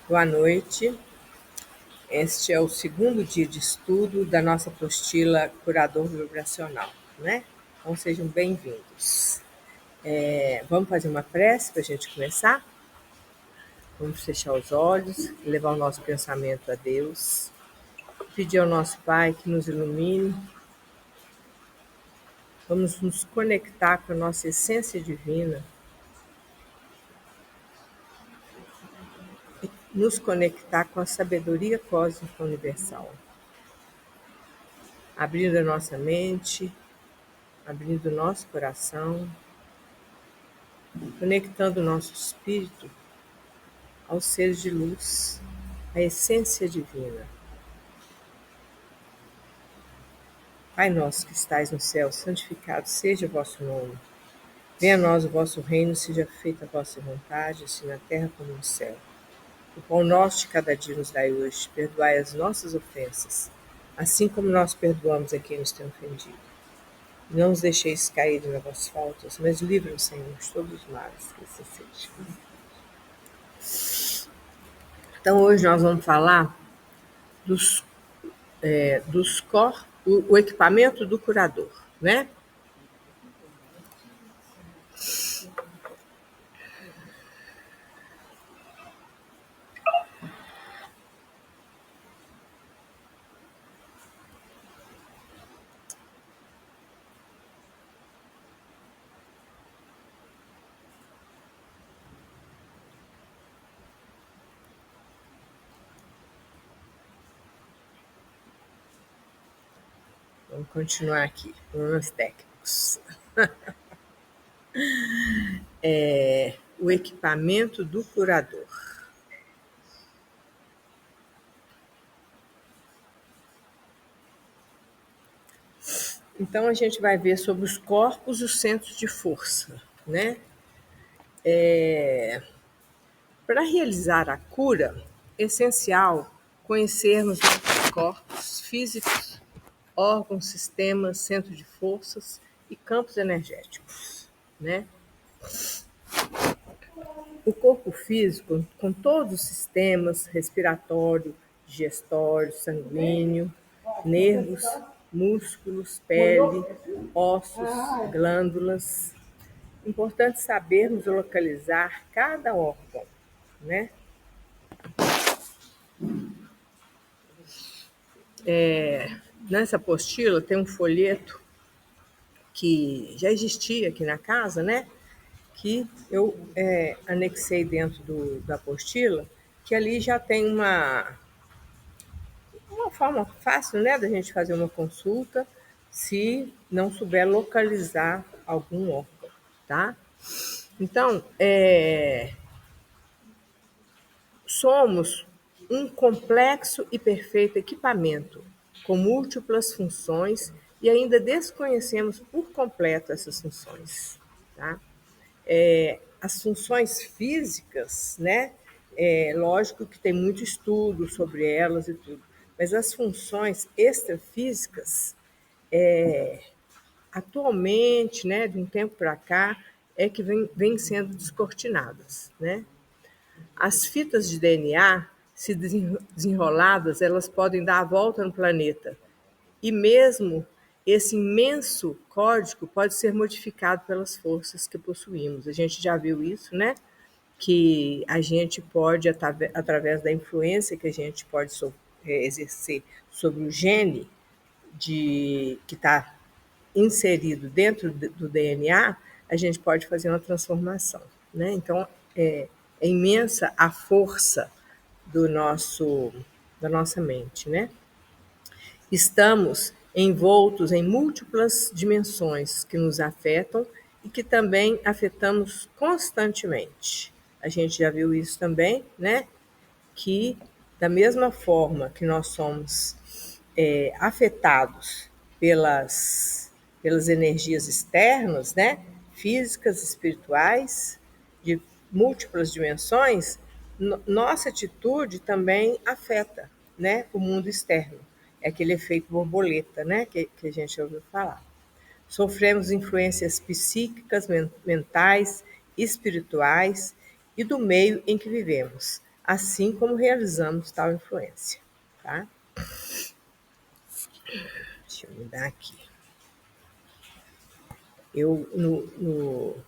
Boa noite. Este é o segundo dia de estudo da nossa apostila Curador Vibracional, né? Então sejam bem-vindos. Vamos fazer uma prece para a gente começar? Vamos fechar os olhos, levar o nosso pensamento a Deus, pedir ao nosso Pai que nos ilumine. Vamos nos conectar com a nossa essência divina, nos conectar com a sabedoria cósmica universal, abrindo a nossa mente, abrindo o nosso coração, conectando o nosso espírito aos seres de luz, à essência divina. Pai nosso que estais no céu, santificado seja o vosso nome. Venha a nós o vosso reino, seja feita a vossa vontade, assim na terra como no céu. O pão nosso de cada dia nos dai hoje, perdoai as nossas ofensas, assim como nós perdoamos a quem nos tem ofendido. Não os deixeis cair nas vossas faltas, mas livra-nos, Senhor, de todos os males, que assim seja. Então hoje nós vamos falar dos corpos, o equipamento do curador, né? Vamos continuar aqui, problemas técnicos. O equipamento do curador. Então a gente vai ver sobre os corpos e os centros de força, né? Para realizar a cura, é essencial conhecermos nossos corpos físicos, órgãos, sistemas, centros de forças e campos energéticos, né? O corpo físico, com todos os sistemas respiratório, digestório, sanguíneo, nervos, músculos, pele, ossos, glândulas. Importante sabermos localizar cada órgão, né? Nessa apostila tem um folheto que já existia aqui na casa, né? Que eu anexei dentro da apostila, que ali já tem uma forma fácil, né, da gente fazer uma consulta se não souber localizar algum órgão, tá? Então, somos um complexo e perfeito equipamento com múltiplas funções e ainda desconhecemos por completo essas funções, tá? As funções físicas, né? Lógico que tem muito estudo sobre elas e tudo, mas as funções extrafísicas, atualmente, né, de um tempo para cá, é que vem sendo descortinadas, né? As fitas de DNA, se desenroladas, elas podem dar a volta no planeta. E mesmo esse imenso código pode ser modificado pelas forças que possuímos. A gente já viu isso, né? Que a gente pode, através da influência que a gente pode exercer sobre o gene que está inserido dentro do DNA, a gente pode fazer uma transformação, né? Então, é imensa a força da nossa mente, né? Estamos envoltos em múltiplas dimensões que nos afetam e que também afetamos constantemente. A gente já viu isso também, né? Que da mesma forma que nós somos afetados pelas energias externas, né? Físicas, espirituais, de múltiplas dimensões, nossa atitude também afeta, né, o mundo externo. É aquele efeito borboleta, né, que a gente ouviu falar. Sofremos influências psíquicas, mentais, espirituais e do meio em que vivemos, assim como realizamos tal influência. Tá? Deixa eu mudar aqui. Eu, no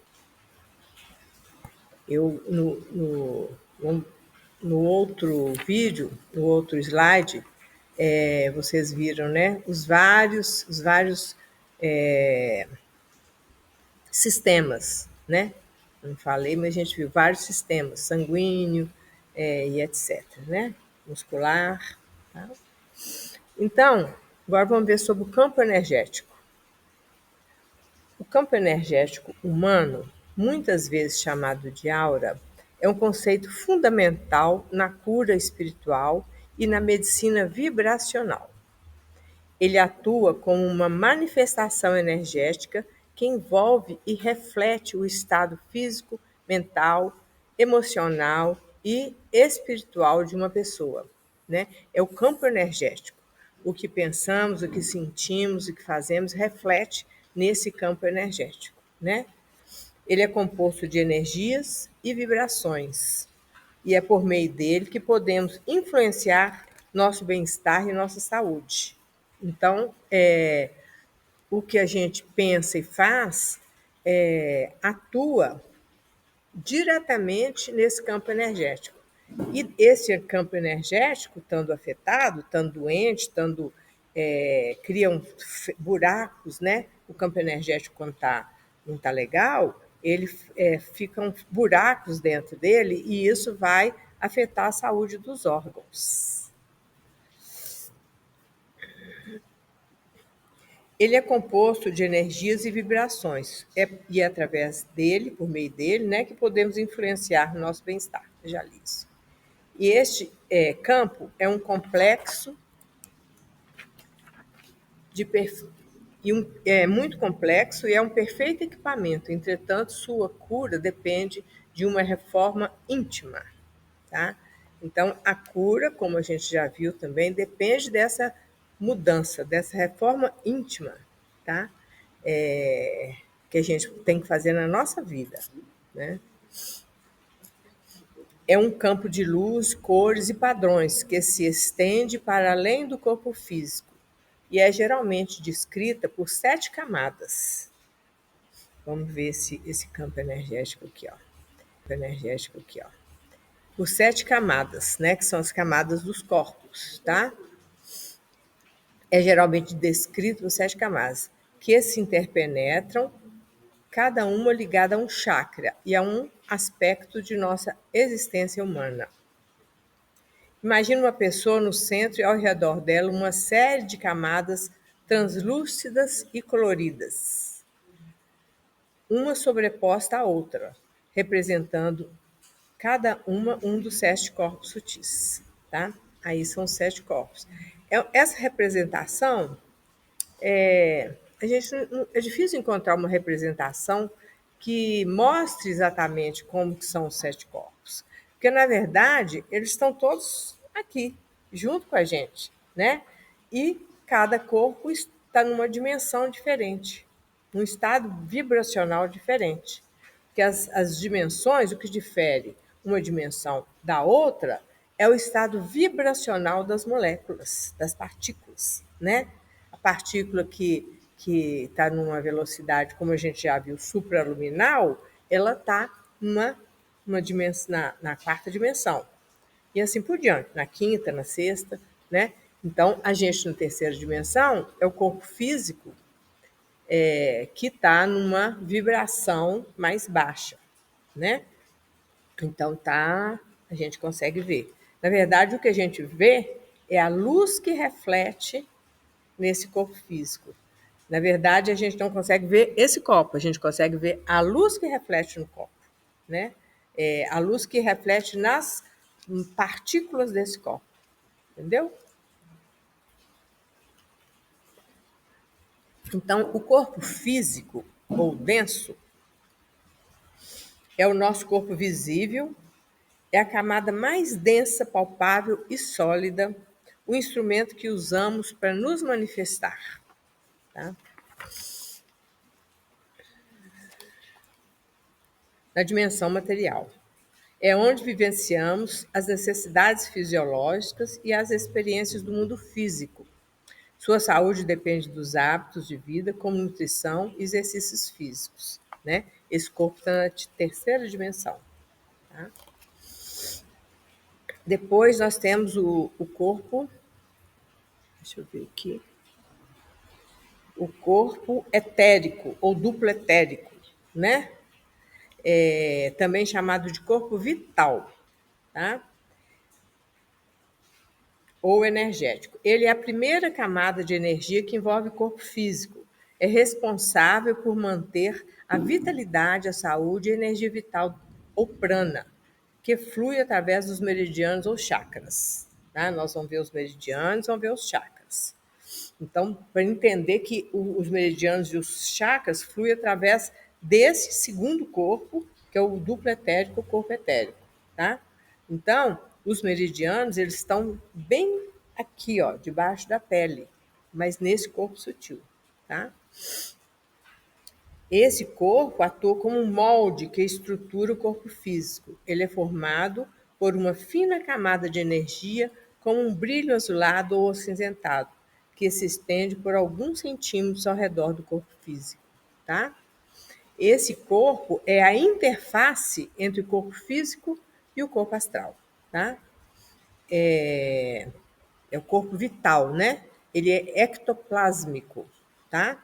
outro vídeo, no outro slide, vocês viram, né, os vários sistemas, né? Não falei, mas a gente viu vários sistemas, sanguíneo e etc, né? Muscular. Tá? Então, agora vamos ver sobre o campo energético. O campo energético humano, muitas vezes chamado de aura, é um conceito fundamental na cura espiritual e na medicina vibracional. Ele atua como uma manifestação energética que envolve e reflete o estado físico, mental, emocional e espiritual de uma pessoa, né? É o campo energético. O que pensamos, o que sentimos, o que fazemos reflete nesse campo energético, né? Ele é composto de energias e vibrações, e é por meio dele que podemos influenciar nosso bem-estar e nossa saúde. Então, o que a gente pensa e faz atua diretamente nesse campo energético. E esse campo energético, estando afetado, estando doente, criam buracos, né? O campo energético, quando não está legal, ele ficam buracos dentro dele e isso vai afetar a saúde dos órgãos. Ele é composto de energias e vibrações, e é através dele, por meio dele, né, que podemos influenciar o nosso bem-estar. Já li isso. E este campo é um complexo é muito complexo e é um perfeito equipamento. Entretanto, sua cura depende de uma reforma íntima. Tá? Então, a cura, como a gente já viu também, depende dessa mudança, dessa reforma íntima, tá? Que a gente tem que fazer na nossa vida. Né? É um campo de luz, cores e padrões que se estende para além do corpo físico e é geralmente descrita por 7 camadas. Vamos ver esse campo energético aqui, ó. Por 7 camadas, né? Que são as camadas dos corpos, tá? É geralmente descrito por 7 camadas, que se interpenetram, cada uma ligada a um chakra e a um aspecto de nossa existência humana. Imagine uma pessoa no centro e ao redor dela uma série de camadas translúcidas e coloridas, uma sobreposta à outra, representando cada uma um dos 7 corpos sutis. Tá? Aí são 7 corpos. Essa representação, é difícil encontrar uma representação que mostre exatamente como que são os 7 corpos. Porque, na verdade, eles estão todos aqui, junto com a gente, né? E cada corpo está numa dimensão diferente, num estado vibracional diferente. Porque as dimensões, o que difere uma dimensão da outra é o estado vibracional das moléculas, das partículas, né? A partícula que está numa velocidade, como a gente já viu, supraluminal, ela está numa dimensão, na quarta dimensão. E assim por diante, na quinta, na sexta, né? Então, a gente na terceira dimensão é o corpo físico que está numa vibração mais baixa, né? Então, a gente consegue ver. Na verdade, o que a gente vê é a luz que reflete nesse corpo físico. Na verdade, a gente não consegue ver esse copo, a gente consegue ver a luz que reflete no copo, né? A luz que reflete nas partículas desse copo, entendeu? Então, o corpo físico ou denso é o nosso corpo visível, é a camada mais densa, palpável e sólida, o instrumento que usamos para nos manifestar. Tá? Na dimensão material. É onde vivenciamos as necessidades fisiológicas e as experiências do mundo físico. Sua saúde depende dos hábitos de vida, como nutrição e exercícios físicos, né? Esse corpo está na terceira dimensão. Tá? Depois nós temos o corpo, deixa eu ver aqui, o corpo etérico ou duplo etérico, né? Também chamado de corpo vital, tá? Ou energético. Ele é a primeira camada de energia que envolve o corpo físico. É responsável por manter a vitalidade, a saúde e a energia vital, ou prana, que flui através dos meridianos ou chakras. Tá? Nós vamos ver os meridianos, vamos ver os chakras. Então, para entender que os meridianos e os chakras fluem através desse segundo corpo, que é o duplo etérico, o corpo etérico, tá? Então, os meridianos, eles estão bem aqui, ó, debaixo da pele, mas nesse corpo sutil, tá? Esse corpo atua como um molde que estrutura o corpo físico. Ele é formado por uma fina camada de energia, como um brilho azulado ou acinzentado, que se estende por alguns centímetros ao redor do corpo físico, tá? Esse corpo é a interface entre o corpo físico e o corpo astral, tá? É o corpo vital, né? Ele é ectoplásmico, tá?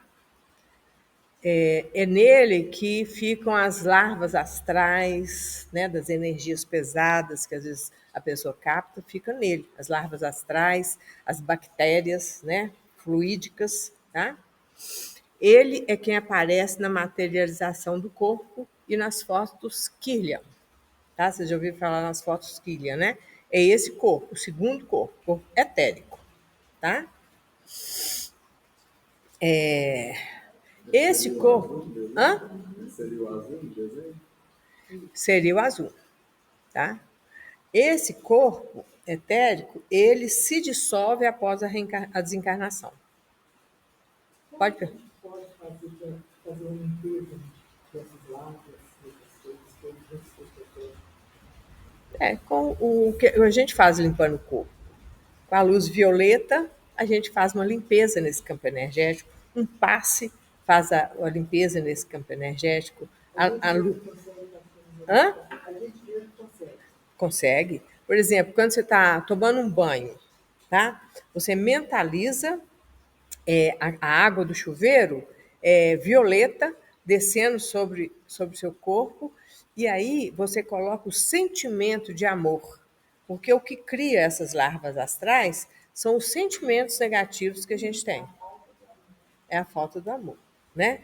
É nele que ficam as larvas astrais, né, das energias pesadas que às vezes a pessoa capta, fica nele. As larvas astrais, as bactérias, né, fluídicas, tá? Ele é quem aparece na materialização do corpo e nas fotos Kirlian, tá? Você já ouviu falar nas fotos Kirlian, né? É esse corpo, o segundo corpo, corpo etérico, tá? Esse corpo, hã? Seria o azul do desenho? Seria o azul, tá? Esse corpo etérico, ele se dissolve após a desencarnação. Pode perguntar. Pode fazer uma limpeza dessas lábias, dessas coisas, todas essas pessoas. Com o que a gente faz limpando o corpo? Com a luz violeta, a gente faz uma limpeza nesse campo energético. Um passe faz a limpeza nesse campo energético. Hã? A gente mesmo consegue. Consegue. Por exemplo, quando você está tomando um banho, tá? Você mentaliza a água do chuveiro violeta descendo sobre o seu corpo, e aí você coloca o sentimento de amor, porque o que cria essas larvas astrais são os sentimentos negativos que a gente tem. É a falta do amor, né?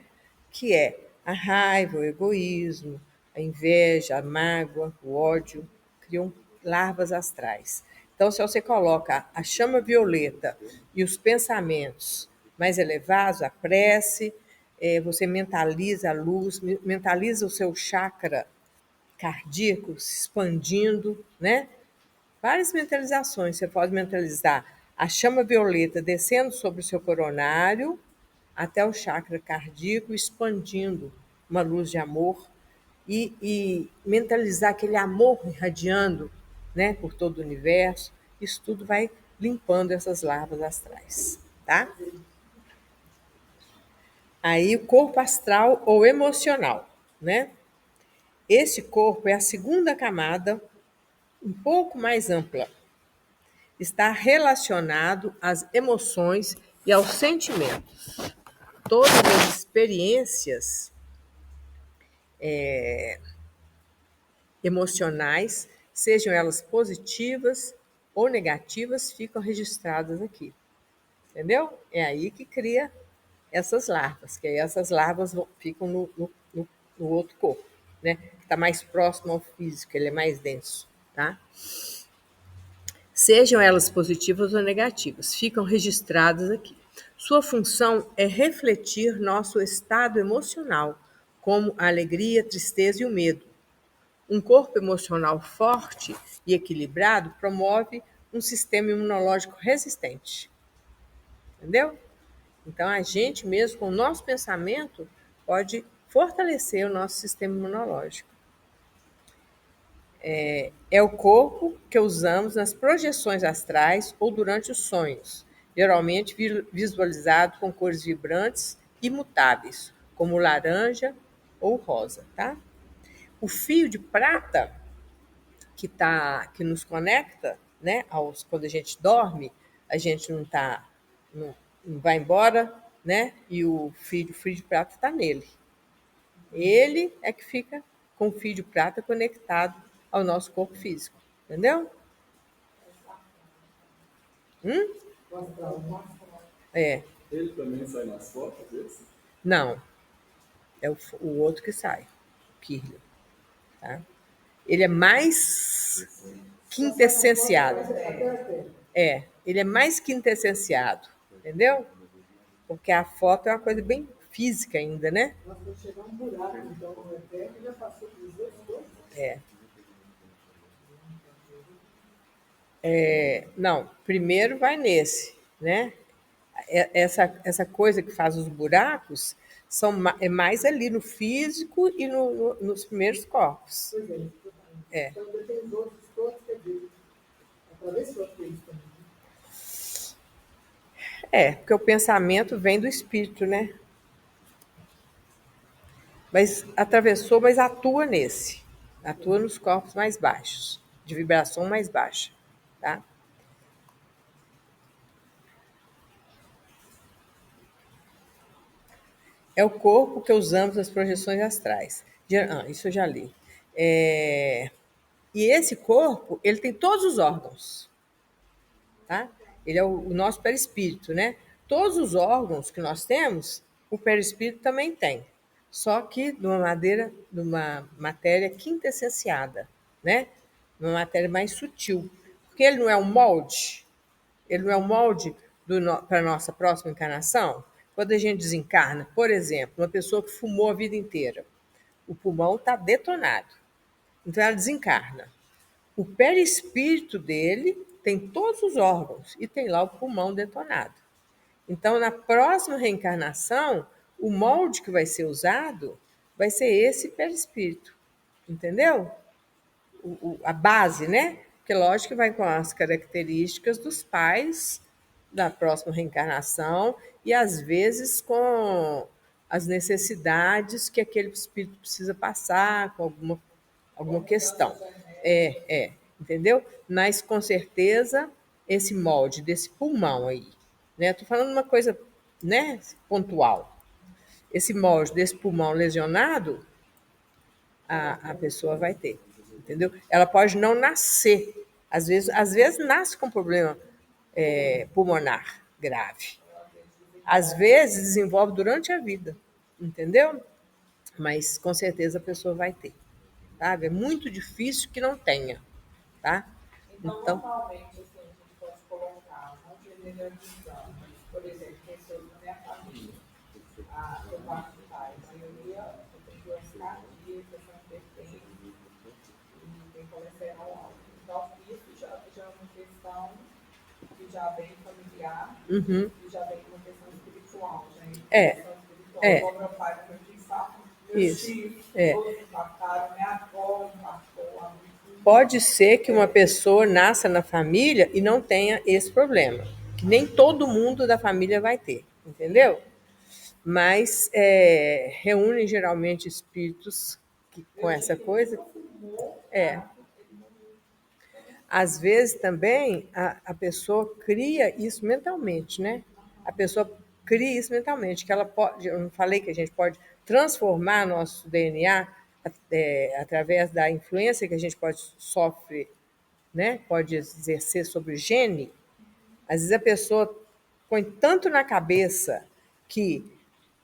Que é a raiva, o egoísmo, a inveja, a mágoa, o ódio, criam larvas astrais. Então, se você coloca a chama violeta e os pensamentos mais elevados, a prece, você mentaliza a luz, mentaliza o seu chakra cardíaco se expandindo, né? Várias mentalizações. Você pode mentalizar a chama violeta descendo sobre o seu coronário até o chakra cardíaco, expandindo uma luz de amor e mentalizar aquele amor irradiando, né, por todo o universo. Isso tudo vai limpando essas larvas astrais, tá? Aí o corpo astral ou emocional, né? Esse corpo é a segunda camada, um pouco mais ampla. Está relacionado às emoções e aos sentimentos. Todas as experiências emocionais, sejam elas positivas ou negativas, ficam registradas aqui. Entendeu? É aí que cria essas larvas, que aí essas larvas ficam no outro corpo, né? Que está mais próximo ao físico, ele é mais denso, tá? Sejam elas positivas ou negativas, ficam registradas aqui. Sua função é refletir nosso estado emocional, como a alegria, a tristeza e o medo. Um corpo emocional forte e equilibrado promove um sistema imunológico resistente. Entendeu? Então, a gente mesmo, com o nosso pensamento, pode fortalecer o nosso sistema imunológico. É o corpo que usamos nas projeções astrais ou durante os sonhos, geralmente visualizado com cores vibrantes e mutáveis, como laranja ou rosa, tá? O fio de prata que nos conecta, né, quando a gente dorme, a gente não vai embora, né? E o fio de prata está nele. Ele é que fica com o fio de prata conectado ao nosso corpo físico, entendeu? O astral. É, Ele também sai nas fotos, esse? não, é o outro que sai, o Kirlian, tá? Ele é mais quintessenciado. Ele é mais quintessenciado, entendeu? Porque a foto é uma coisa bem física ainda, né? Nós vamos chegar um buraco, então, no eterno, já passou pelos dois corpos. Não, primeiro vai nesse, né? Essa coisa que faz os buracos é mais ali no físico e nos primeiros corpos. Pois é, isso que eu tô falando. Então, ainda tem os outros todos, quer dizer, através do isso também. Porque o pensamento vem do espírito, né? Mas atravessou, mas atua nesse. Atua nos corpos mais baixos, de vibração mais baixa, tá? É o corpo que usamos nas projeções astrais. Isso eu já li. E esse corpo, ele tem todos os órgãos, tá? Ele é o nosso perispírito, né? Todos os órgãos que nós temos, o perispírito também tem. Só que numa matéria quintessenciada, né? Numa matéria mais sutil. Porque ele não é um molde, para a nossa próxima encarnação. Quando a gente desencarna, por exemplo, uma pessoa que fumou a vida inteira, o pulmão está detonado. Então ela desencarna. O perispírito dele tem todos os órgãos e tem lá o pulmão detonado. Então, na próxima reencarnação, o molde que vai ser usado vai ser esse perispírito. Entendeu? A base, né? Porque lógico que vai com as características dos pais da próxima reencarnação e às vezes com as necessidades que aquele espírito precisa passar, com alguma questão. Entendeu? Mas com certeza esse molde desse pulmão aí, né? Estou falando uma coisa, né, pontual. Esse molde desse pulmão lesionado, a pessoa vai ter, entendeu? Ela pode não nascer, às vezes nasce com problema pulmonar grave, às vezes desenvolve durante a vida, entendeu? Mas com certeza a pessoa vai ter, sabe? É muito difícil que não tenha, tá? Então, normalmente, assim, a gente pode colocar, não generalizando, mas, por exemplo, pessoas na minha família, eu parto de pai, a maioria tem doença cardíaca, são hipertensos, e tem colesterol alto. Então, isso já é uma questão que já vem familiar, e já vem uma questão espiritual. Igual meu pai, quando eu tinha infarto, meus filhos, todos infartaram, minha avó infartou, a minha. Pode ser que uma pessoa nasça na família e não tenha esse problema, que nem todo mundo da família vai ter, entendeu? Mas reúnem geralmente espíritos com essa coisa. Às vezes também a pessoa cria isso mentalmente, né? A pessoa cria isso mentalmente, que ela pode, eu não falei que a gente pode transformar nosso DNA através da influência que a gente pode sofrer, né? Pode exercer sobre o gene. Às vezes a pessoa põe tanto na cabeça que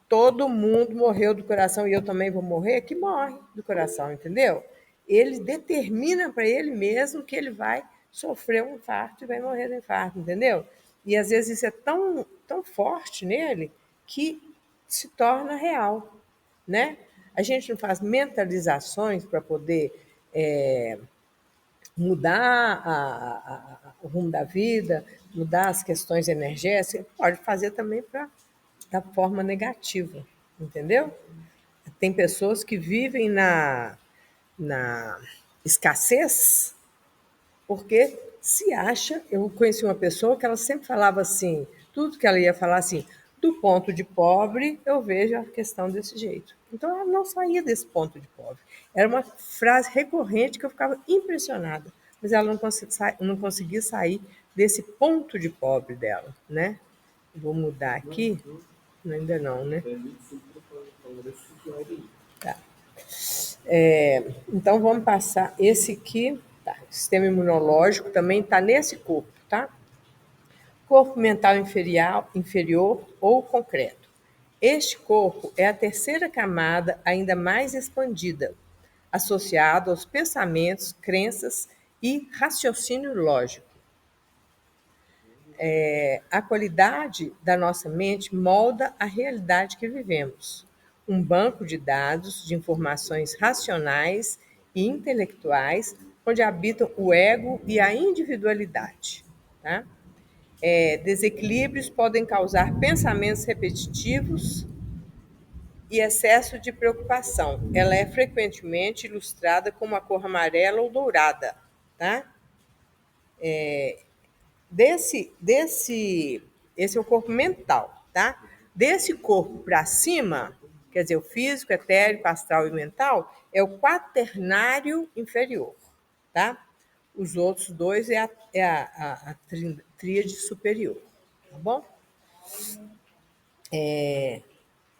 todo mundo morreu do coração e eu também vou morrer, que morre do coração, entendeu? Ele determina para ele mesmo que ele vai sofrer um infarto e vai morrer do infarto, entendeu? E às vezes isso é tão, tão forte nele que se torna real, né? A gente não faz mentalizações para poder mudar o rumo da vida, mudar as questões energéticas, pode fazer também da forma negativa, entendeu? Tem pessoas que vivem na escassez, porque se acha. Eu conheci uma pessoa que ela sempre falava assim, tudo que ela ia falar assim, do ponto de pobre, eu vejo a questão desse jeito. Então, ela não saía desse ponto de pobre. Era uma frase recorrente que eu ficava impressionada, mas ela não conseguia sair desse ponto de pobre dela, né? Vou mudar aqui. Ainda não, né? Permite sempre falar desse slide aí. Tá. Então, vamos passar esse aqui. Tá. O sistema imunológico também está nesse corpo, tá? Corpo mental inferior ou concreto. Este corpo é a terceira camada ainda mais expandida, associado aos pensamentos, crenças e raciocínio lógico. A qualidade da nossa mente molda a realidade que vivemos. Um banco de dados de informações racionais e intelectuais, onde habitam o ego e a individualidade. Tá? Desequilíbrios podem causar pensamentos repetitivos e excesso de preocupação. Ela é frequentemente ilustrada com uma cor amarela ou dourada. Tá? Esse é o corpo mental, tá? Desse corpo para cima, quer dizer, o físico, etérico, astral e mental, é o quaternário inferior, tá? Os outros dois a tríade superior, tá bom?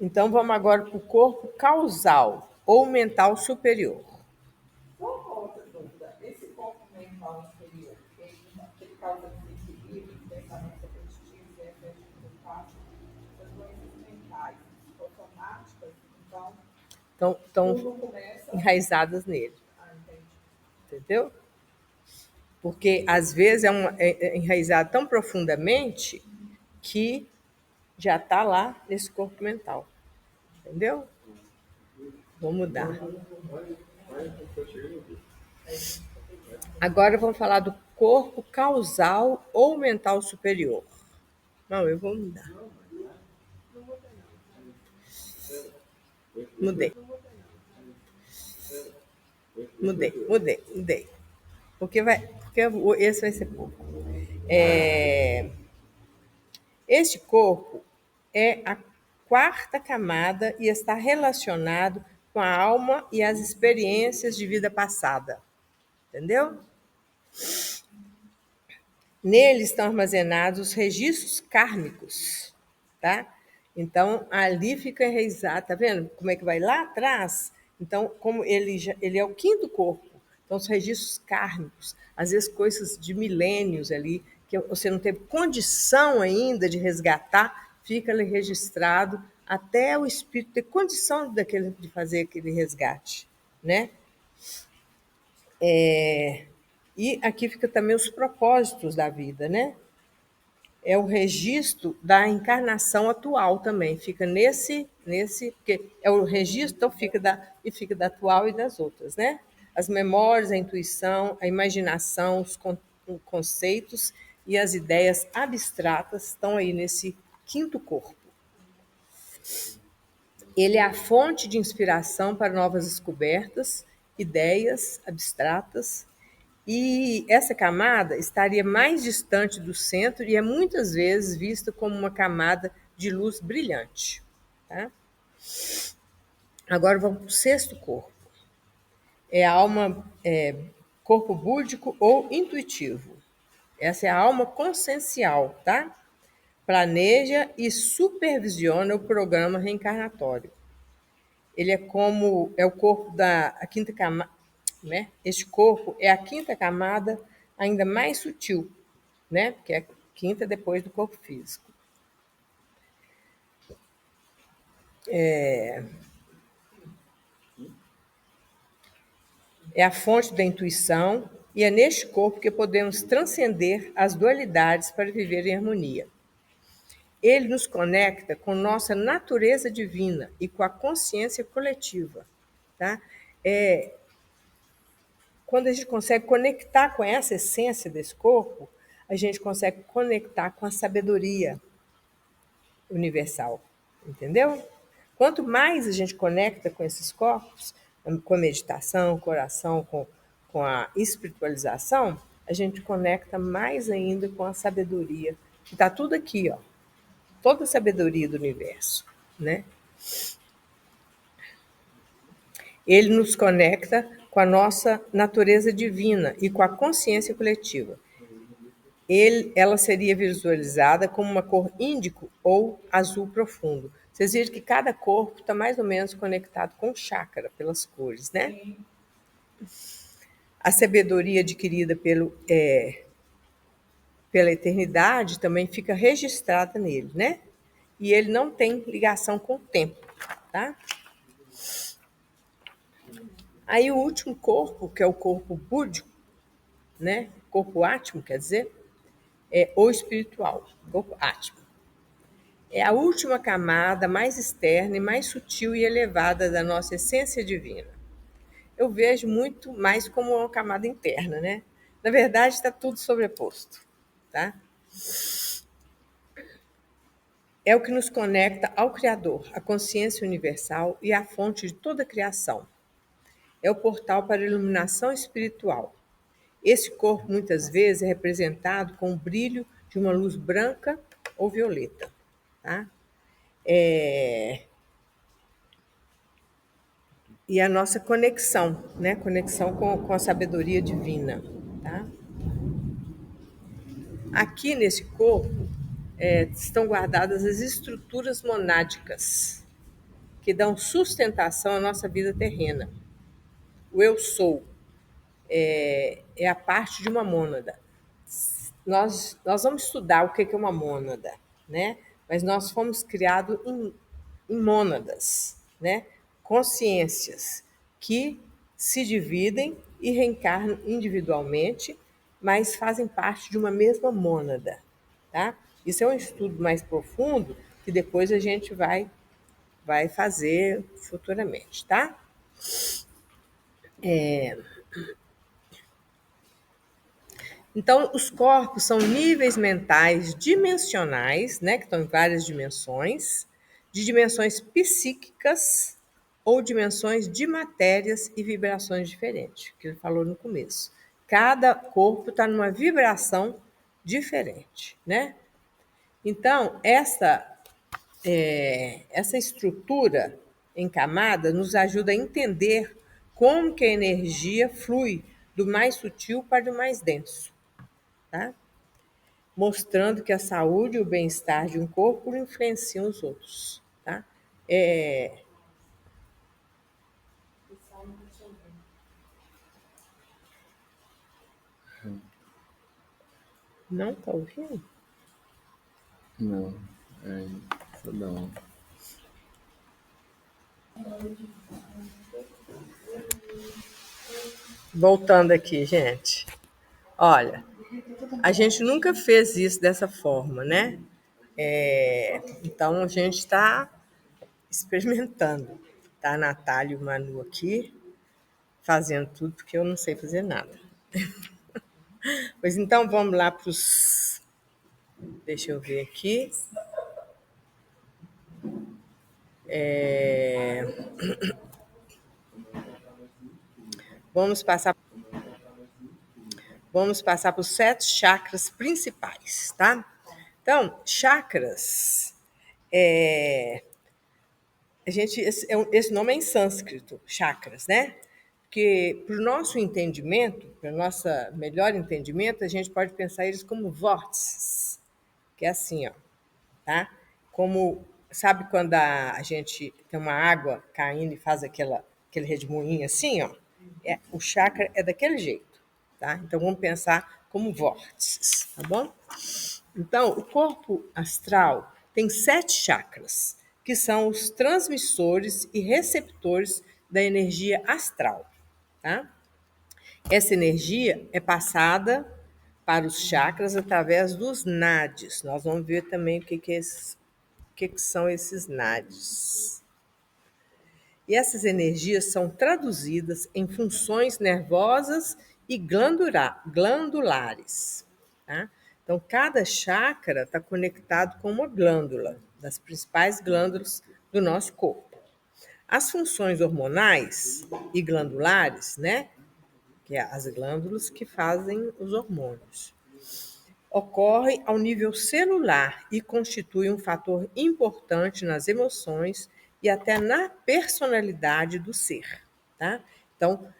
Então, vamos agora para o corpo causal ou mental superior. Só uma outra dúvida. Esse corpo mental inferior, ele causa desequilíbrio, pensamentos repetitivos, efeitos do fato, as doenças mentais, psicossomáticas, então, Estão tudo começa. enraizadas nele, Entendi. entendeu? Porque, às vezes, é enraizado tão profundamente que já está lá nesse corpo mental. Entendeu? Vou mudar. Agora vamos falar do corpo causal ou mental superior. Não, eu vou mudar. Mudei. Porque esse vai ser pouco. Este corpo é a quarta camada e está relacionado com a alma e as experiências de vida passada. Entendeu? Nele estão armazenados os registros kármicos, tá? Então, ali fica enraizado, tá vendo como é que vai lá atrás? Então, como ele é o quinto corpo, então os registros kármicos, às vezes coisas de milênios ali, que você não teve condição ainda de resgatar, fica ali registrado até o espírito ter condição de fazer aquele resgate, né? E aqui fica também os propósitos da vida, né? É o registro da encarnação atual também. Fica porque é o registro, então fica da atual e das outras, né? As memórias, a intuição, a imaginação, os conceitos e as ideias abstratas estão aí nesse quinto corpo. Ele é a fonte de inspiração para novas descobertas, ideias abstratas. E essa camada estaria mais distante do centro e é muitas vezes vista como uma camada de luz brilhante. Tá? Agora vamos para o sexto corpo. É a alma, corpo búdico ou intuitivo. Essa é a alma consciencial, tá? Planeja e supervisiona o programa reencarnatório. Ele é o corpo a quinta camada, né? Este corpo é a quinta camada ainda mais sutil, né? Que é a quinta depois do corpo físico. É a fonte da intuição e é neste corpo que podemos transcender as dualidades para viver em harmonia. Ele nos conecta com nossa natureza divina e com a consciência coletiva, tá? Quando a gente consegue conectar com essa essência desse corpo, a gente consegue conectar com a sabedoria universal, entendeu? Quanto mais a gente conecta com esses corpos, com a meditação, com a oração, com a espiritualização, a gente conecta mais ainda com a sabedoria, que está tudo aqui, ó, toda a sabedoria do universo, né? Ele nos conecta com a nossa natureza divina e com a consciência coletiva. Ela seria visualizada como uma cor índico ou azul profundo. Vocês viram que cada corpo está mais ou menos conectado com o chakra, pelas cores, né? A sabedoria adquirida pela eternidade também fica registrada nele, né? E ele não tem ligação com o tempo, tá? Aí o último corpo, que é o corpo búdico, né? Corpo átmico, quer dizer, é o espiritual, corpo átmico. É a última camada mais externa e mais sutil e elevada da nossa essência divina. Eu vejo muito mais como uma camada interna, né? Na verdade, está tudo sobreposto, tá? É o que nos conecta ao Criador, à consciência universal e à fonte de toda a criação. É o portal para a iluminação espiritual. Esse corpo, muitas vezes, é representado com o brilho de uma luz branca ou violeta, tá? E a nossa conexão, né? Conexão com a sabedoria divina, tá? Aqui nesse corpo estão guardadas as estruturas monádicas que dão sustentação à nossa vida terrena. O eu sou é a parte de uma mônada. Nós vamos estudar o que é uma mônada, né? Mas nós fomos criados em mônadas, né? Consciências que se dividem e reencarnam individualmente, mas fazem parte de uma mesma mônada, tá? Isso é um estudo mais profundo que depois a gente vai fazer futuramente, tá? Então, os corpos são níveis mentais dimensionais, né, que estão em várias dimensões, de dimensões psíquicas ou dimensões de matérias e vibrações diferentes, que ele falou no começo. Cada corpo está numa vibração diferente, né? Então, essa estrutura em camada nos ajuda a entender como que a energia flui do mais sutil para o mais denso, tá? Mostrando que a saúde e o bem-estar de um corpo influenciam os outros, tá? Não tá ouvindo? Não, só dá uma. Voltando aqui, gente. Olha, a gente nunca fez isso dessa forma, né? Então a gente está experimentando. Tá a Natália e o Manu aqui fazendo tudo, porque eu não sei fazer nada. Pois então vamos lá para os. Deixa eu ver aqui. Vamos passar para os 7 chakras principais, tá? Então, chakras, esse nome é em sânscrito, chakras, né? Porque para o nosso entendimento, para o nosso melhor entendimento, a gente pode pensar eles como vórtices, que é assim, ó, tá? Como, sabe quando a gente tem uma água caindo e faz aquele redemoinho assim, ó? O chakra é daquele jeito, tá? Então vamos pensar como vórtices, tá bom? Então, o corpo astral tem 7 chakras, que são os transmissores e receptores da energia astral, tá? Essa energia é passada para os chakras através dos nadis. Nós vamos ver também o que são esses nadis. E essas energias são traduzidas em funções nervosas e glandulares, tá? Então, cada chakra está conectado com uma glândula, das principais glândulas do nosso corpo. As funções hormonais e glandulares, né, que é as glândulas que fazem os hormônios. Ocorre ao nível celular e constitui um fator importante nas emoções e até na personalidade do ser, tá? Então,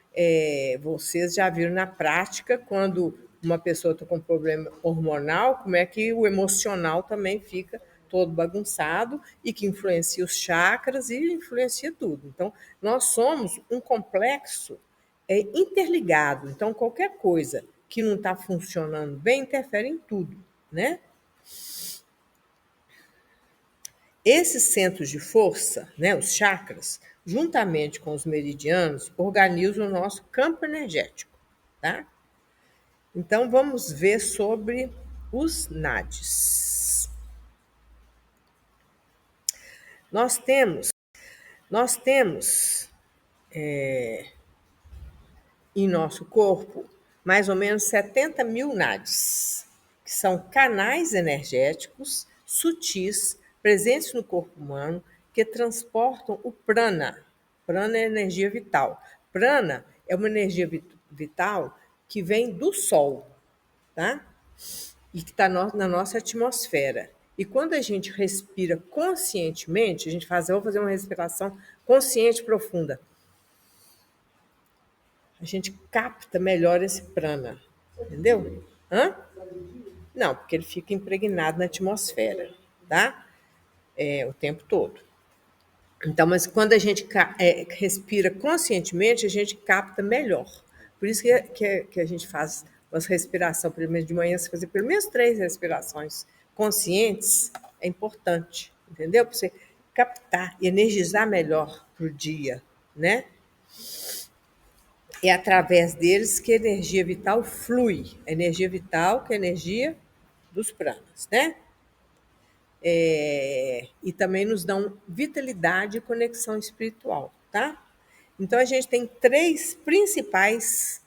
vocês já viram na prática, quando uma pessoa está com problema hormonal, como é que o emocional também fica todo bagunçado e que influencia os chakras e influencia tudo. Então, nós somos um complexo interligado. Então, qualquer coisa que não está funcionando bem interfere em tudo, né? Esses centros de força, né, os chakras, juntamente com os meridianos, organizam o nosso campo energético, tá? Então, vamos ver sobre os nadis. Nós temos em nosso corpo mais ou menos 70 mil nadis, que são canais energéticos sutis presentes no corpo humano que transportam o prana. Prana é energia vital. Prana é uma energia vital que vem do Sol, tá? E que está na nossa atmosfera. E quando a gente respira conscientemente, vou fazer uma respiração consciente profunda. A gente capta melhor esse prana, entendeu? Não, porque ele fica impregnado na atmosfera, tá? O tempo todo. Então, mas quando a gente respira conscientemente, a gente capta melhor. Por isso que a gente faz uma respiração, pelo menos de manhã, se fazer pelo menos 3 respirações conscientes, é importante, entendeu? Para você captar e energizar melhor para o dia, né? É através deles que a energia vital flui. A energia vital, que é a energia dos pranas, né? E também nos dão vitalidade e conexão espiritual, tá? Então, a gente tem 3 principais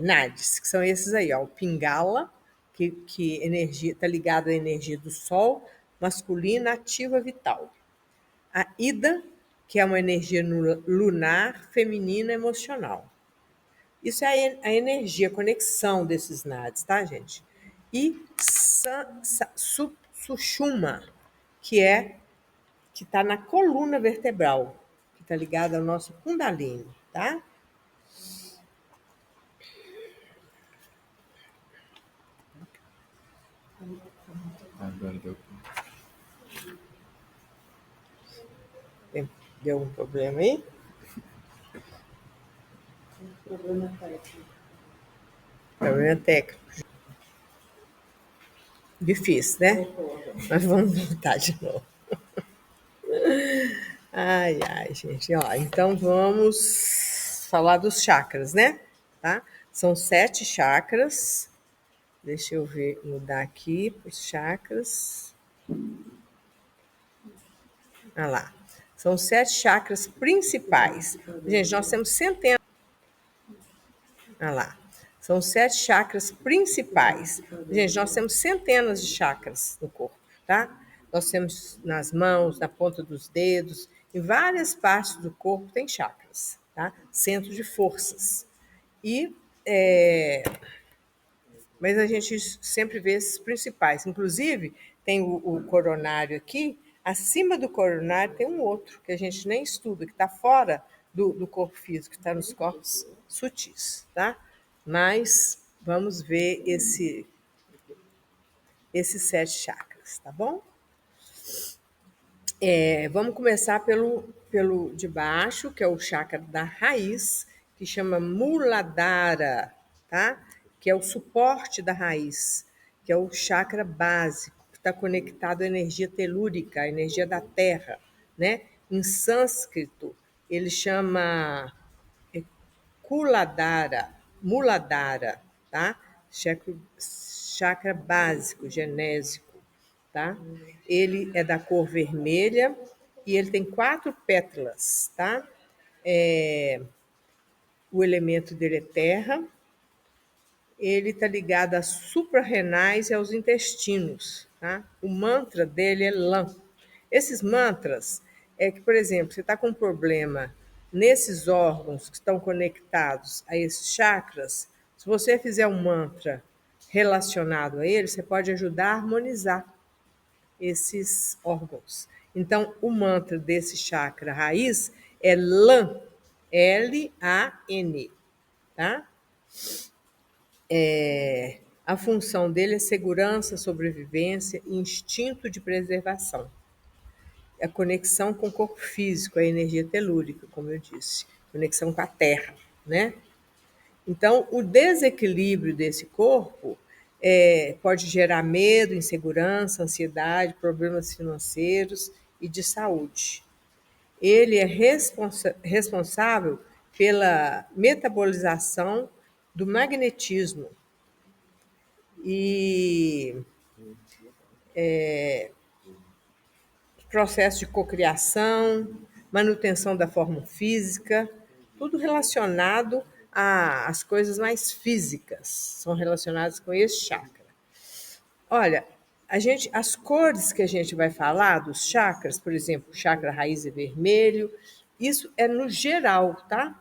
nadis, que são esses aí, ó. O Pingala, que energia está ligado à energia do Sol, masculina, ativa, vital. A Ida, que é uma energia lunar, feminina, emocional. Isso é a energia, a conexão desses nadis, tá, gente? E Sushumna, que está na coluna vertebral, que está ligada ao nosso Kundalini, tá? Agora deu. Deu um problema aí? Problema técnico. Problema técnico. Difícil, né? Mas vamos voltar de novo. Ai, gente. Ó, então vamos falar dos chakras, né? Tá? São 7 chakras. Deixa eu ver, mudar aqui os chakras. Olha lá. São 7 chakras principais. Gente, nós temos centenas. Olha lá. São 7 chakras principais. Gente, nós temos centenas de chakras no corpo, tá? Nós temos nas mãos, na ponta dos dedos, em várias partes do corpo tem chakras, tá? Centro de forças. Mas a gente sempre vê esses principais. Inclusive, tem o coronário aqui. Acima do coronário tem um outro, que a gente nem estuda, que está fora do corpo físico, que está nos corpos sutis, tá? Mas vamos ver esses 7 chakras, tá bom? Vamos começar pelo de baixo, que é o chakra da raiz, que chama Muladhara, tá? Que é o suporte da raiz, que é o chakra básico, que está conectado à energia telúrica, à energia da terra, né? Em sânscrito, ele chama Muladhara, tá? Chakra básico, genésico, tá? Ele é da cor vermelha e ele tem 4 pétalas, tá? O elemento dele é terra. Ele está ligado às suprarrenais e aos intestinos, tá? O mantra dele é LAM. Esses mantras é que, por exemplo, você está com um problema nesses órgãos que estão conectados a esses chakras, se você fizer um mantra relacionado a ele, você pode ajudar a harmonizar esses órgãos. Então, o mantra desse chakra raiz é LAN, L-A-N, tá? A função dele é segurança, sobrevivência e instinto de preservação. A conexão com o corpo físico, a energia telúrica, como eu disse, conexão com a terra, né? Então, o desequilíbrio desse corpo pode gerar medo, insegurança, ansiedade, problemas financeiros e de saúde. Ele é responsável pela metabolização do magnetismo e processo de cocriação, manutenção da forma física, tudo relacionado às coisas mais físicas, são relacionadas com esse chakra. Olha, as cores que a gente vai falar dos chakras, por exemplo, o chakra raiz é vermelho, isso é no geral, tá?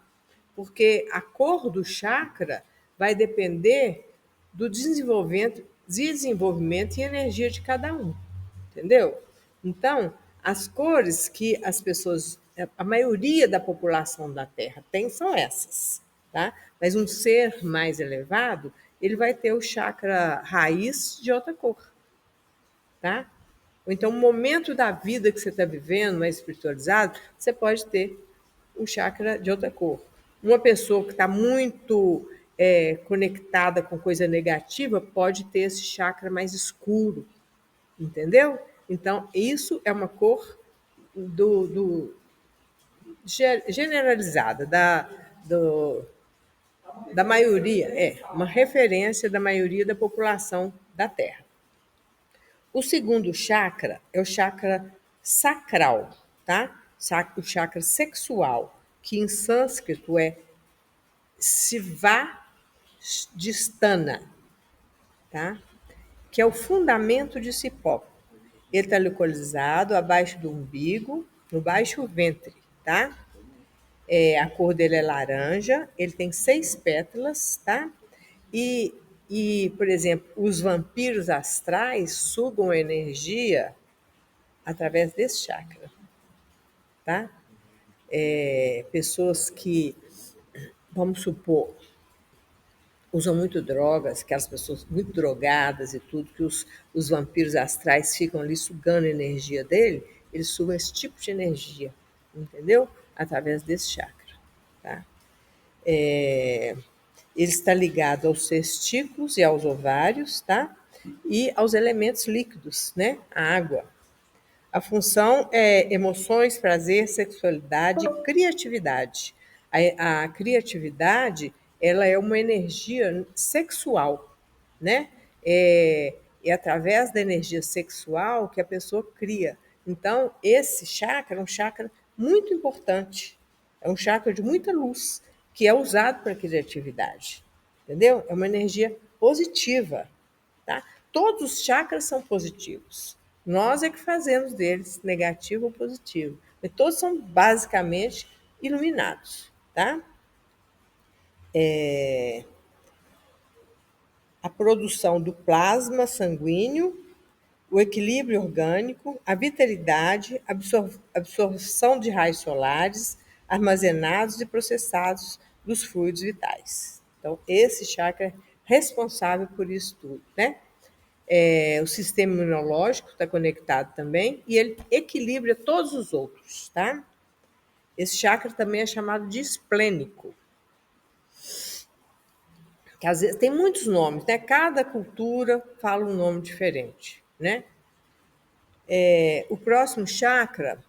Porque a cor do chakra vai depender do desenvolvimento e energia de cada um, entendeu? Então, as cores que as pessoas, a maioria da população da Terra tem são essas, tá? Mas um ser mais elevado, ele vai ter o chakra raiz de outra cor, tá? Ou então, o momento da vida que você está vivendo, mais espiritualizado, você pode ter um chakra de outra cor. Uma pessoa que está muito conectada com coisa negativa pode ter esse chakra mais escuro, entendeu? Então, isso é uma cor generalizada, da maioria, uma referência da maioria da população da Terra. O segundo chakra é o chakra sacral, tá? O chakra sexual, que em sânscrito é Svadhisthana, tá? Que é o fundamento de Cipó. Ele está localizado abaixo do umbigo, no baixo ventre, tá? A cor dele é laranja, ele tem 6 pétalas, tá? Por exemplo, os vampiros astrais sugam energia através desse chakra, tá? Pessoas que, vamos supor, usam muito drogas, aquelas pessoas muito drogadas e tudo, que os vampiros astrais ficam ali sugando a energia dele, eles sugam esse tipo de energia, entendeu? Através desse chakra, tá? Ele está ligado aos testículos e aos ovários, tá? E aos elementos líquidos, né? A água. A função é emoções, prazer, sexualidade e criatividade. A criatividade, ela é uma energia sexual, né? É através da energia sexual que a pessoa cria. Então, esse chakra é um chakra muito importante. É um chakra de muita luz, que é usado para a criatividade. Entendeu? É uma energia positiva, tá? Todos os chakras são positivos. Nós é que fazemos deles negativo ou positivo. Mas todos são basicamente iluminados, tá? A produção do plasma sanguíneo, o equilíbrio orgânico, a vitalidade, absorção de raios solares, armazenados e processados dos fluidos vitais. Então, esse chakra é responsável por isso tudo, né? O sistema imunológico está conectado também e ele equilibra todos os outros, tá? Esse chakra também é chamado de esplênico, que às vezes tem muitos nomes, né? Cada cultura fala um nome diferente, né? O próximo chakra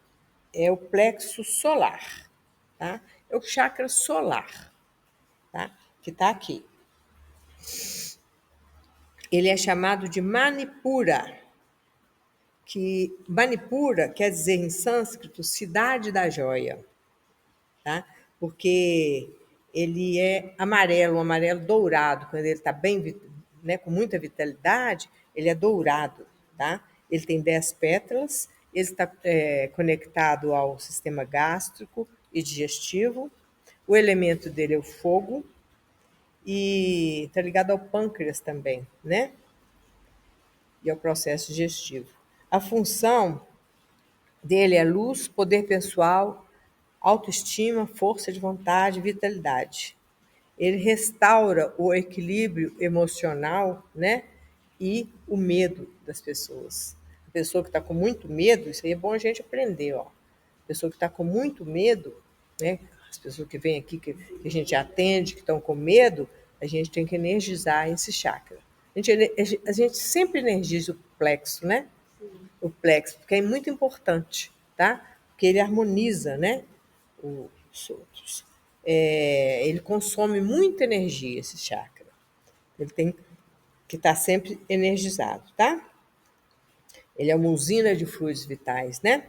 é o plexo solar, tá? É o chakra solar, tá? Que está aqui. Ele é chamado de Manipura, que Manipura quer dizer em sânscrito cidade da joia, tá? Porque ele é amarelo, um amarelo dourado, quando ele está bem, né, com muita vitalidade, ele é dourado, tá? Ele tem 10 pétalas, ele está conectado ao sistema gástrico, e digestivo. O elemento dele é o fogo e está ligado ao pâncreas também, né? E ao processo digestivo. A função dele é luz, poder pessoal, autoestima, força de vontade, vitalidade. Ele restaura o equilíbrio emocional, né? E o medo das pessoas. A pessoa que está com muito medo, isso aí é bom a gente aprender, ó. A pessoa que está com muito medo, né? As pessoas que vêm aqui, que a gente atende, que estão com medo, a gente tem que energizar esse chakra. A gente sempre energiza o plexo, né? O plexo, porque é muito importante, tá? Porque ele harmoniza, né? Os outros. Ele consome muita energia, esse chakra. Ele tem que estar sempre energizado, tá? Ele é uma usina de fluidos vitais, né?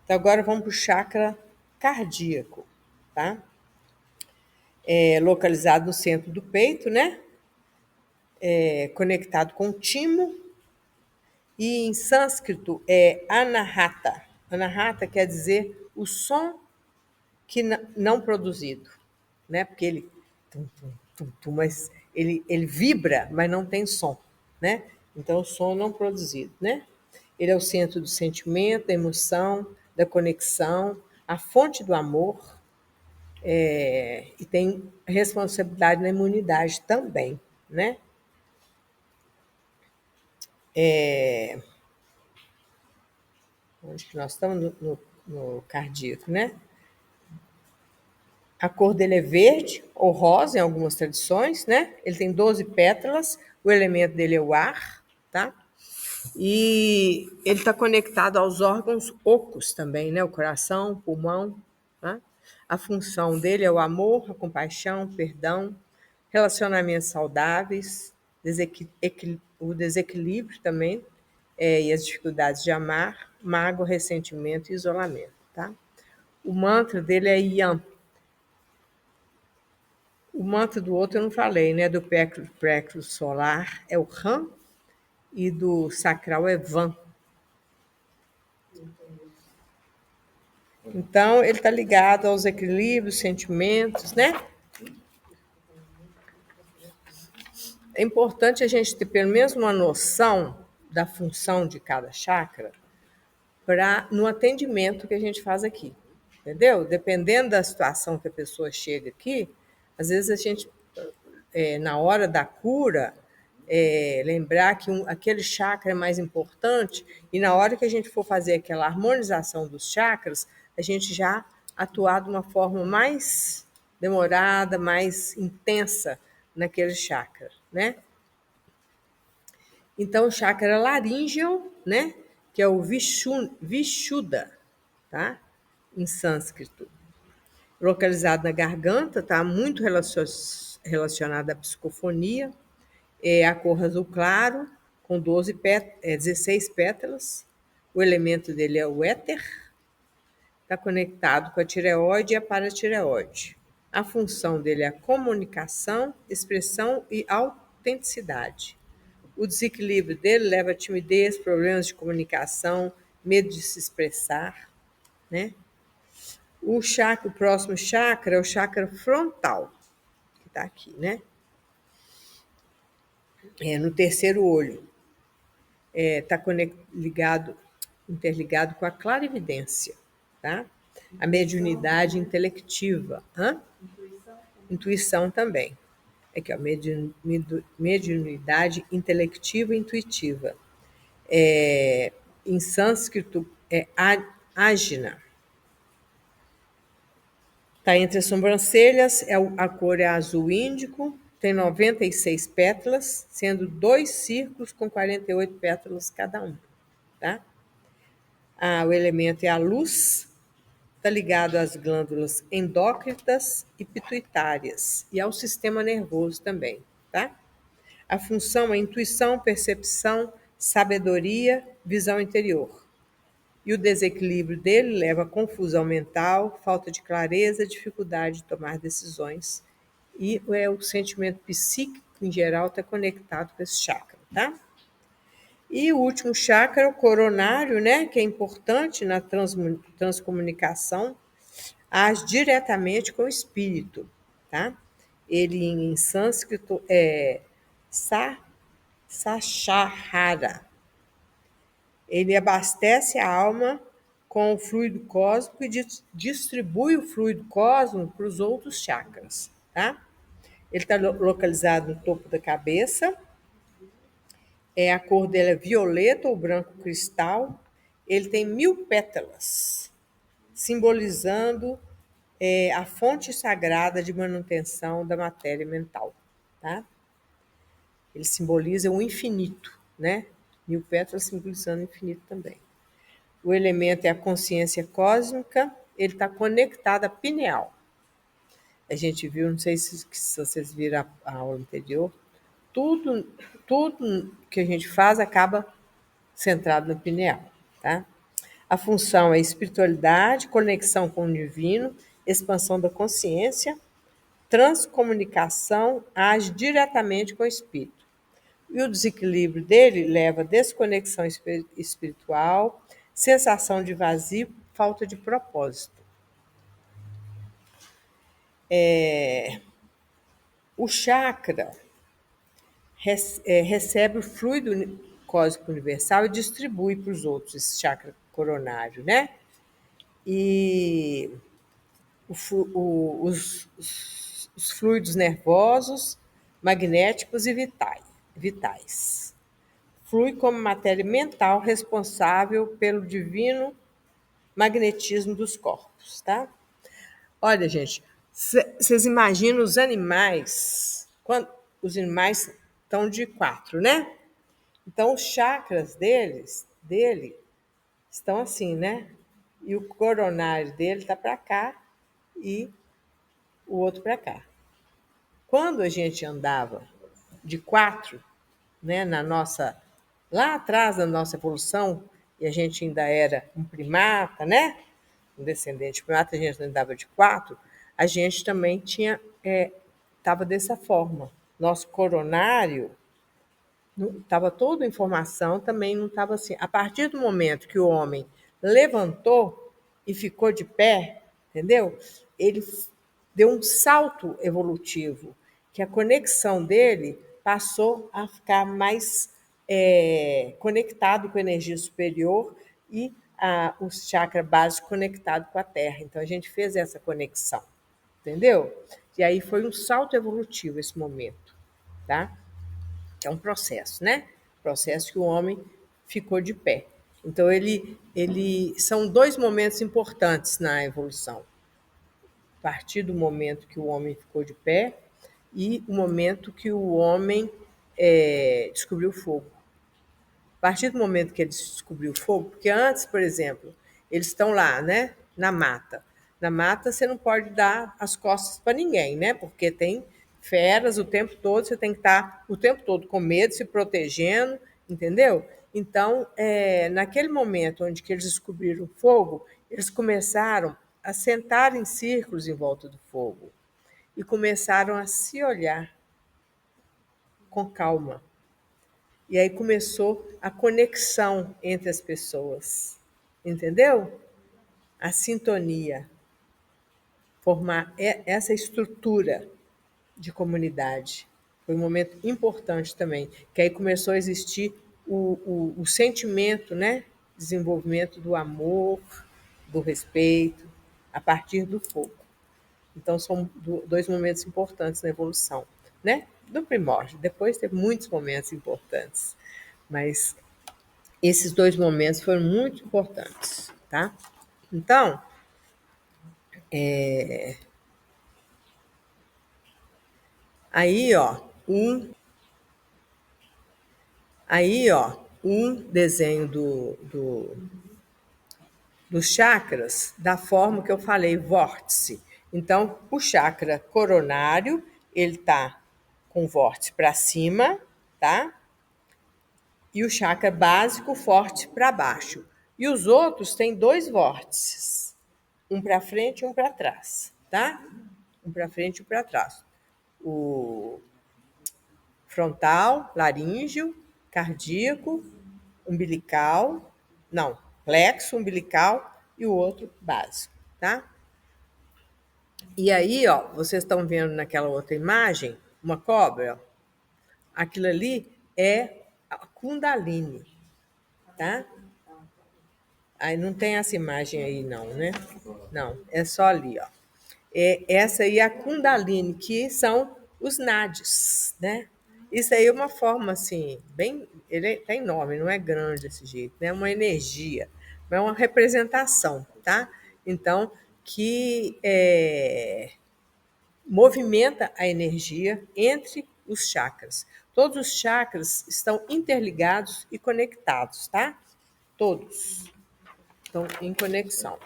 Então, agora vamos para o chakra cardíaco, tá? Localizado no centro do peito, né? Conectado com o timo. E em sânscrito é anahata. Anahata quer dizer o som que não produzido, né? Porque ele tum, tum, tum, tum, mas ele vibra, mas não tem som, né? Então o som não produzido, né? Ele é o centro do sentimento, da emoção, da conexão, a fonte do amor, e tem responsabilidade na imunidade também, né? Onde que nós estamos? No cardíaco, né? A cor dele é verde ou rosa em algumas tradições, né? Ele tem 12 pétalas, o elemento dele é o ar, tá? E ele está conectado aos órgãos ocos também, né? O coração, o pulmão, tá? A função dele é o amor, a compaixão, o perdão, relacionamentos saudáveis, o desequilíbrio também, e as dificuldades de amar, mágoa, ressentimento e isolamento, tá? O mantra dele é Yam. O mantra do outro eu não falei, né? Do plexo solar é o Ram e do sacral é Vam. Então, ele está ligado aos equilíbrios, sentimentos, né? É importante a gente ter pelo menos uma noção da função de cada chakra no atendimento que a gente faz aqui, entendeu? Dependendo da situação que a pessoa chega aqui, às vezes a gente, na hora da cura, lembrar que aquele chakra é mais importante e na hora que a gente for fazer aquela harmonização dos chakras, a gente já atuar de uma forma mais demorada, mais intensa naquele chakra, né? Então, o chakra laríngeo, né? Que é o Vishuddha, tá? Em sânscrito. Localizado na garganta, tá? Muito relacionado à psicofonia. É a cor azul claro, com 16 pétalas. O elemento dele é o éter. Está conectado com a tireoide e a paratireoide. A função dele é a comunicação, expressão e autenticidade. O desequilíbrio dele leva a timidez, problemas de comunicação, medo de se expressar, né? O próximo chakra é o chakra frontal, que está aqui, né? No terceiro olho. Está interligado com a clarividência, tá? A mediunidade intelectiva. Intuição também. Aqui, ó, mediunidade intelectiva e intuitiva. Em sânscrito é Ajna. Está entre as sobrancelhas, a cor é azul índico, tem 96 pétalas, sendo 2 círculos com 48 pétalas cada um. Tá? O elemento é a luz, está ligado às glândulas endócrinas e pituitárias e ao sistema nervoso também. Tá? A função é intuição, percepção, sabedoria, visão interior. E o desequilíbrio dele leva a confusão mental, falta de clareza, dificuldade de tomar decisões. E o sentimento psíquico, em geral, está conectado com esse chakra, tá? E o último chakra, o coronário, né? Que é importante na transcomunicação, age diretamente com o espírito, tá? Ele em sânscrito é Sachahara. Ele abastece a alma com o fluido cósmico e distribui o fluido cósmico para os outros chakras, tá? Ele está localizado no topo da cabeça. A cor dele é violeta ou branco cristal. Ele tem 1000 pétalas, simbolizando a fonte sagrada de manutenção da matéria mental, tá? Ele simboliza o infinito, né? 1000 pétalas simbolizando o infinito também. O elemento é a consciência cósmica. Ele está conectado à pineal. A gente viu, não sei se vocês viram a aula anterior, tudo que a gente faz acaba centrado no pineal, tá? A função é espiritualidade, conexão com o divino, expansão da consciência, transcomunicação, age diretamente com o espírito. E o desequilíbrio dele leva a desconexão espiritual, sensação de vazio, falta de propósito. O chakra recebe o fluido cósmico universal e distribui para os outros, esse chakra coronário, né? E os fluidos nervosos, magnéticos e vitais. Flui como matéria mental responsável pelo divino magnetismo dos corpos, tá? Olha, gente, vocês imaginam os animais, quando os animais estão de 4, né? Então, os chakras dele estão assim, né? E o coronário dele está para cá e o outro para cá. Quando a gente andava de 4, né, lá atrás da nossa evolução, e a gente ainda era um primata, né? Um descendente de primata, a gente andava de 4, a gente também estava dessa forma. Nosso coronário estava toda a informação, também não estava assim. A partir do momento que o homem levantou e ficou de pé, entendeu? Ele deu um salto evolutivo, que a conexão dele passou a ficar mais conectado com a energia superior e o chakra básico conectado com a Terra. Então, a gente fez essa conexão, entendeu? E aí foi um salto evolutivo esse momento, tá? É um processo, né? Processo que o homem ficou de pé. Então, são 2 momentos importantes na evolução. A partir do momento que o homem ficou de pé e o momento que o homem descobriu o fogo. A partir do momento que ele descobriu o fogo, porque antes, por exemplo, eles estão lá, né, na mata. Na mata você não pode dar as costas para ninguém, né? Porque tem feras o tempo todo, você tem que estar o tempo todo com medo, se protegendo, entendeu? Então, naquele momento onde que eles descobriram o fogo, eles começaram a sentar em círculos em volta do fogo e começaram a se olhar com calma. E aí começou a conexão entre as pessoas, entendeu? A sintonia, formar essa estrutura de comunidade. Foi um momento importante também, que aí começou a existir o sentimento, né? Desenvolvimento do amor, do respeito, a partir do fogo. Então, são 2 momentos importantes na evolução, né? Do primórdio. Depois teve muitos momentos importantes, mas esses 2 momentos foram muito importantes, tá? Então, aí, ó, um desenho dos chakras da forma que eu falei, vórtice. Então, o chakra coronário, ele tá com o vórtice para cima, tá? E o chakra básico forte para baixo. E os outros têm 2 vórtices, um para frente e um para trás, tá? Um para frente e um para trás. O frontal, laríngeo, cardíaco, umbilical, não, plexo, umbilical e o outro básico, tá? E aí, ó, vocês estão vendo naquela outra imagem uma cobra? Ó. Aquilo ali é a Kundalini, tá? Aí não tem essa imagem aí, não, né? Não, é só ali, ó. Essa aí é a Kundalini, que são os nadis, né? Isso aí é uma forma, assim, bem... Ele tá enorme, não é grande desse jeito, né? É uma energia, é uma representação, tá? Então, que movimenta a energia entre os chakras. Todos os chakras estão interligados e conectados, tá? Todos estão em conexão.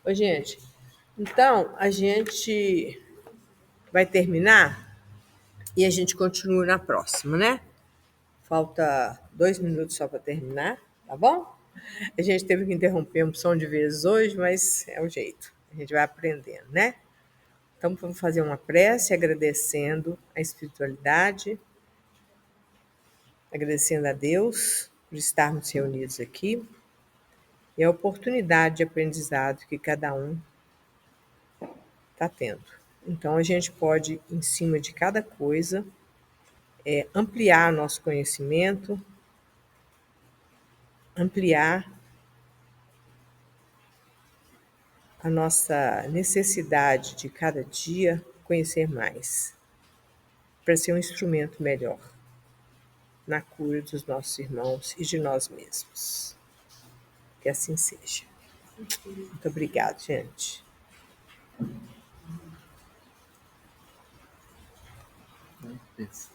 Ô, gente, então a gente vai terminar e a gente continua na próxima, né? Falta 2 minutos só para terminar, tá bom? A gente teve que interromper um opção de vezes hoje, mas é o jeito. A gente vai aprendendo, né? Então, vamos fazer uma prece agradecendo a espiritualidade, agradecendo a Deus por estarmos reunidos aqui e a oportunidade de aprendizado que cada um está tendo. Então, a gente pode, em cima de cada coisa, ampliar nosso conhecimento, ampliar a nossa necessidade de cada dia conhecer mais, para ser um instrumento melhor na cura dos nossos irmãos e de nós mesmos. Que assim seja. Muito obrigada, gente. Isso.